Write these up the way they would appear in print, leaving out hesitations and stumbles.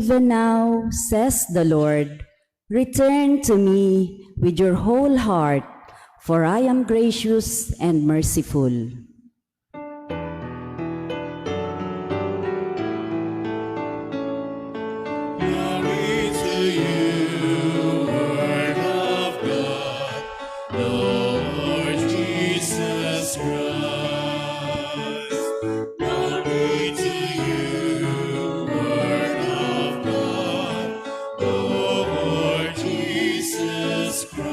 Even now, says the Lord, return to me with your whole heart, for I am gracious and merciful. Glory to you, Word of God, Lord Jesus Christ. Glory to you, Word of God, Lord Jesus Christ.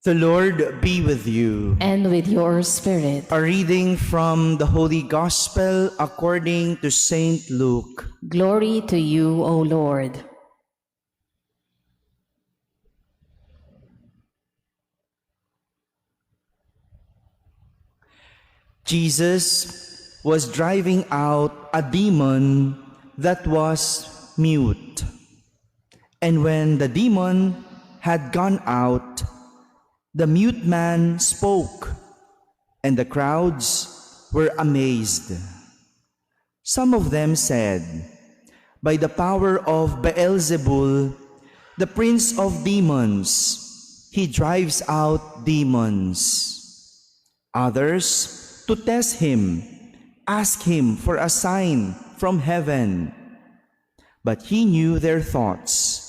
The Lord be with you. And with your spirit. A reading from the Holy Gospel according to Saint Luke. Glory to you, O Lord. Jesus was driving out a demon that was mute. And when the demon had gone out, the mute man spoke, and the crowds were amazed. Some of them said, "By the power of Beelzebul, the prince of demons, he drives out demons." Others, to test him, asked him for a sign from heaven. But he knew their thoughts,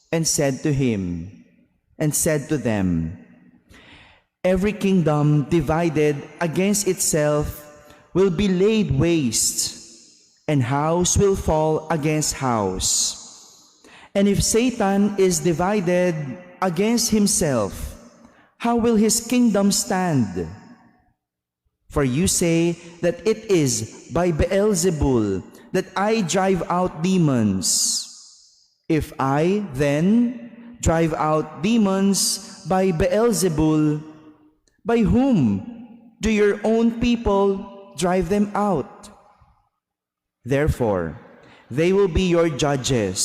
and said to them, "Every kingdom divided against itself will be laid waste, and house will fall against house. And if Satan is divided against himself, how will his kingdom stand? For you say that it is by Beelzebul that I drive out demons. If I then drive out demons by Beelzebul, by whom do your own people drive them out? Therefore, they will be your judges.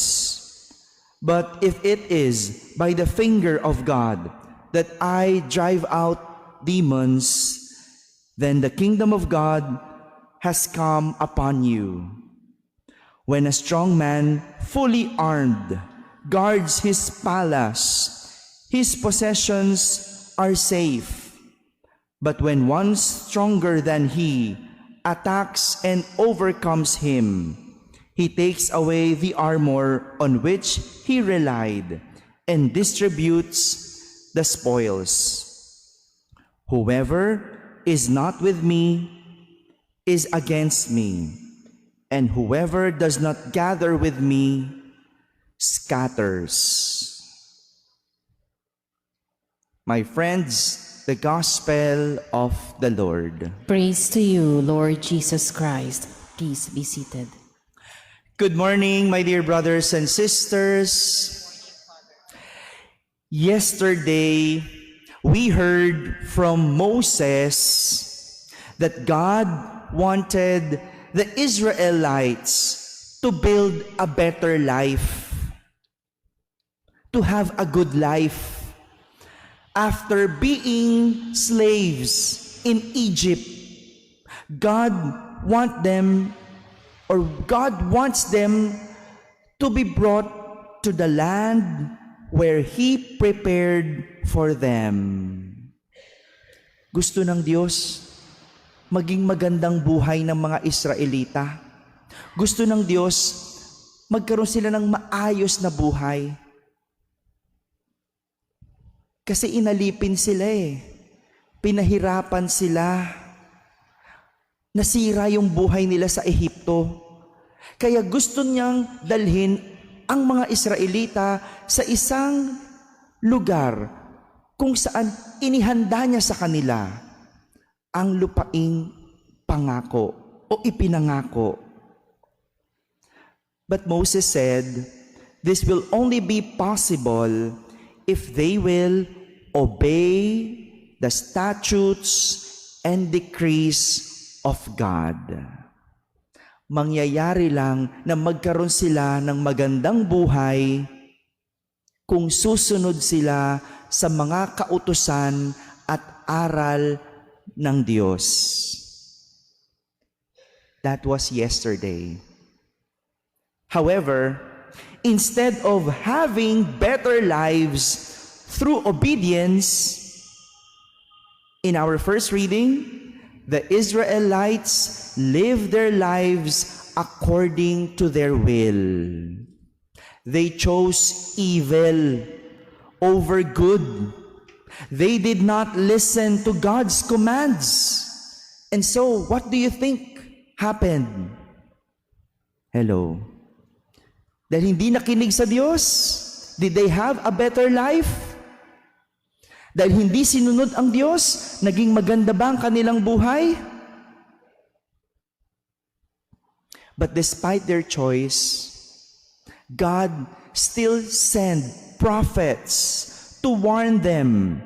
But if it is by the finger of God that I drive out demons, then the kingdom of God has come upon you. When a strong man, fully armed, guards his palace, his possessions are safe. But when one stronger than he attacks and overcomes him, he takes away the armor on which he relied and distributes the spoils. Whoever is not with me is against me, and whoever does not gather with me scatters. My friends, the Gospel of the Lord. Praise to you, Lord Jesus Christ. Please be seated. Good morning, my dear brothers and sisters. Yesterday, we heard from Moses that God wanted the Israelites to build a better life, to have a good life. After being slaves in Egypt, God wants them to be brought to the land where He prepared for them. Gusto ng Diyos maging magandang buhay ng mga Israelita. Gusto ng Diyos magkaroon sila ng maayos na buhay. Kasi inalipin sila pinahirapan sila. Nasira yung buhay nila sa Ehipto. Kaya gusto niyang dalhin ang mga Israelita sa isang lugar kung saan inihanda niya sa kanila ang lupaing pangako o ipinangako. But Moses said, this will only be possible if they will obey the statutes and decrees of God. Mangyayari lang na magkaroon sila ng magandang buhay kung susunod sila sa mga kautusan at aral ng Diyos. That was yesterday. However, instead of having better lives through obedience, in our first reading, the Israelites lived their lives according to their will. They chose evil over good. They did not listen to God's commands. And so, what do you think happened? Hello? Dahil hindi nakinig sa Diyos, did they have a better life? Dahil hindi sinunod ang Diyos, naging maganda ba ang kanilang buhay? But despite their choice, God still sent prophets to warn them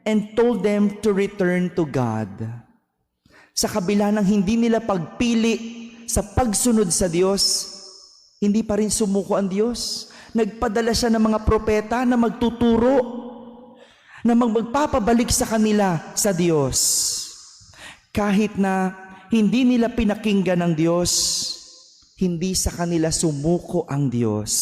and told them to return to God. Sa kabila ng hindi nila pagpili sa pagsunod sa Diyos, hindi pa rin sumuko ang Diyos. Nagpadala siya ng mga propeta na magtuturo, na magpapabalik sa kanila sa Diyos. Kahit na hindi nila pinakinggan ng Diyos, hindi sa kanila sumuko ang Diyos.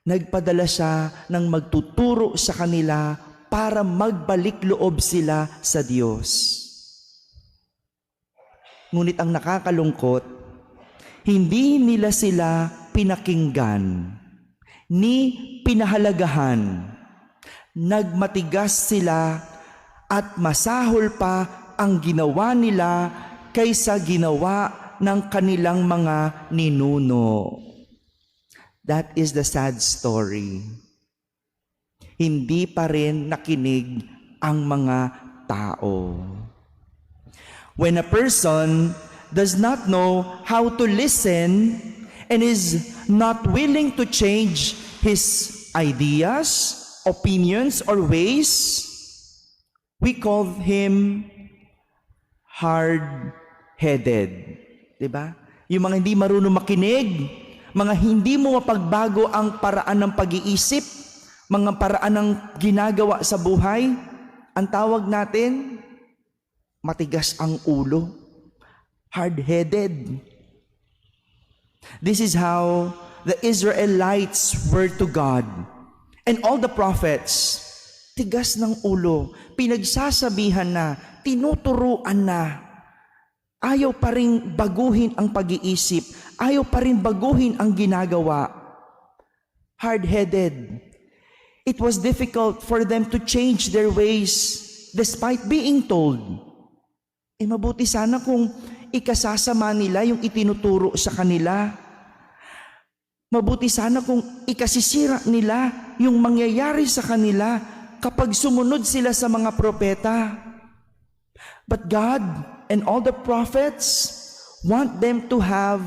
Nagpadala siya ng magtuturo sa kanila para magbalik loob sila sa Diyos. Ngunit ang nakakalungkot, hindi nila sila pinakinggan, ni pinahalagahan. Nagmatigas sila at masahol pa ang ginawa nila kaysa ginawa ng kanilang mga ninuno. That is the sad story. Hindi pa rin nakinig ang mga tao. When a person does not know how to listen and is not willing to change his ideas, opinions, or ways, we call him hard-headed. Diba? Yung mga hindi marunong makinig, mga hindi mo mapagbago ang paraan ng pag-iisip, mga paraan ng ginagawa sa buhay, ang tawag natin, matigas ang ulo, hard-headed. This is how the Israelites were to God. And all the prophets, tigas ng ulo, pinagsasabihan na, tinuturuan na. Ayaw pa rin baguhin ang pag-iisip, ayaw pa rin baguhin ang ginagawa. Hard-headed. It was difficult for them to change their ways despite being told. Mabuti sana kung ikasasama nila yung itinuturo sa kanila. Mabuti sana kung ikasisira nila yung mangyayari sa kanila kapag sumunod sila sa mga propeta. But God and all the prophets want them to have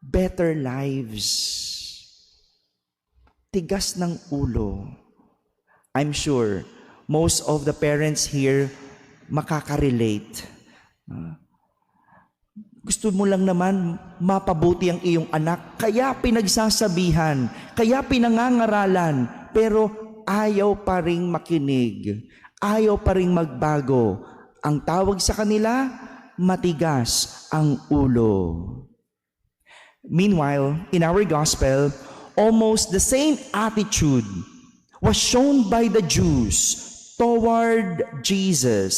better lives. Tigas ng ulo. I'm sure most of the parents here makaka-relate. Gusto mo lang naman mapabuti ang iyong anak, kaya pinagsasabihan, kaya pinangangaralan, pero ayaw pa ring makinig, ayaw pa ring magbago. Ang tawag sa kanila, matigas ang ulo. Meanwhile, in our gospel, almost the same attitude was shown by the Jews toward Jesus.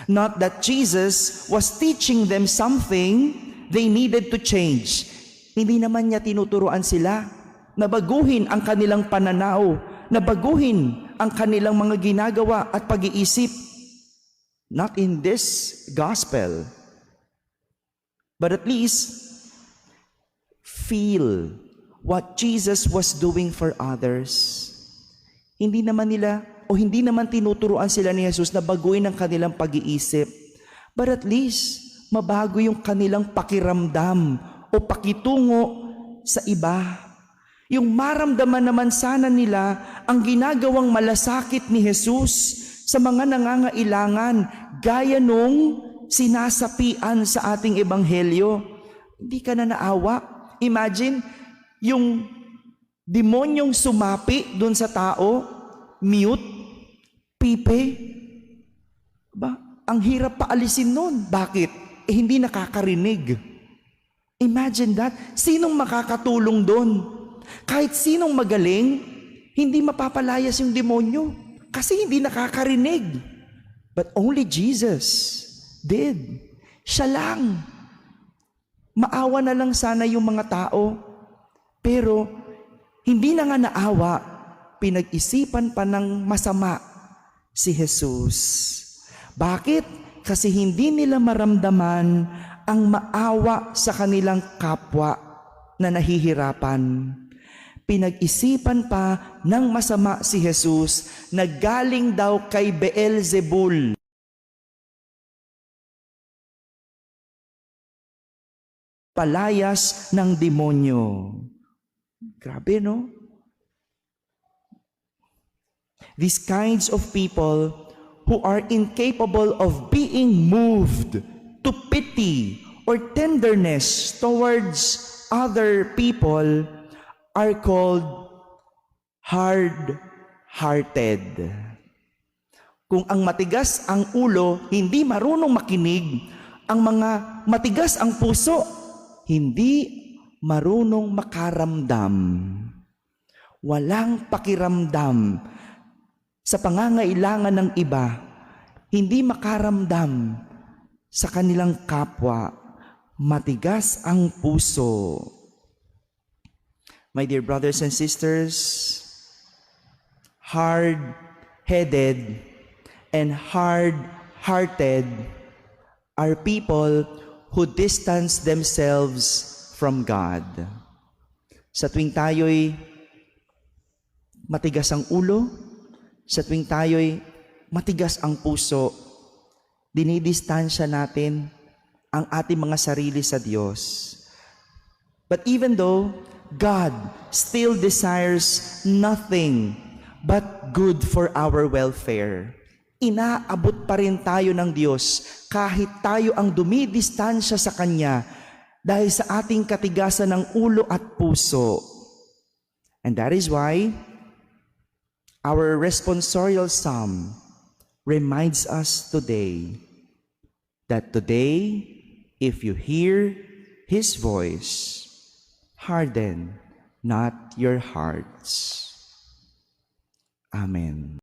Not that Jesus was teaching them something they needed to change. Hindi naman niya tinuturuan sila na baguhin ang kanilang pananaw, na baguhin ang kanilang mga ginagawa at pag-iisip. Not in this gospel. But at least feel what Jesus was doing for others. Hindi naman tinuturuan sila ni Jesus na baguhin ang kanilang pag-iisip. But at least, mabago yung kanilang pakiramdam o pakitungo sa iba. Yung maramdaman naman sana nila ang ginagawang malasakit ni Jesus sa mga nangangailangan, gaya nung sinasapian sa ating ebanghelyo. Hindi ka na naawa. Imagine, yung demonyong sumapi doon sa tao, mute, pipe. Ang hirap paalisin nun. Bakit? hindi nakakarinig. Imagine that. Sinong makakatulong doon? Kahit sinong magaling, hindi mapapalayas yung demonyo kasi hindi nakakarinig. But only Jesus did. Siya lang. Maawa na lang sana yung mga tao. Pero hindi na nga naawa, pinag-isipan pa ng masama si Jesus. Bakit? Kasi hindi nila maramdaman ang maawa sa kanilang kapwa na nahihirapan. Pinag-isipan pa ng masama si Jesus na galing daw kay Beelzebul. Palayas ng demonyo. Grabe, no? These kinds of people who are incapable of being moved to pity or tenderness towards other people are called hard-hearted. Kung ang matigas ang ulo, hindi marunong makinig, ang mga matigas ang puso, hindi marunong makaramdam. Walang pakiramdam sa pangangailangan ng iba, hindi makaramdam sa kanilang kapwa, matigas ang puso. My dear brothers and sisters, hard-headed and hard-hearted are people who distance themselves from God. Sa tuwing tayo'y matigas ang ulo, sa tuwing tayo'y matigas ang puso, dinidistansya natin ang ating mga sarili sa Diyos. But even though God still desires nothing but good for our welfare, inaabot pa rin tayo ng Diyos kahit tayo ang dumidistansya sa Kanya dahil sa ating katigasan ng ulo at puso. And that is why our responsorial psalm reminds us today that today, if you hear His voice, harden not your hearts. Amen.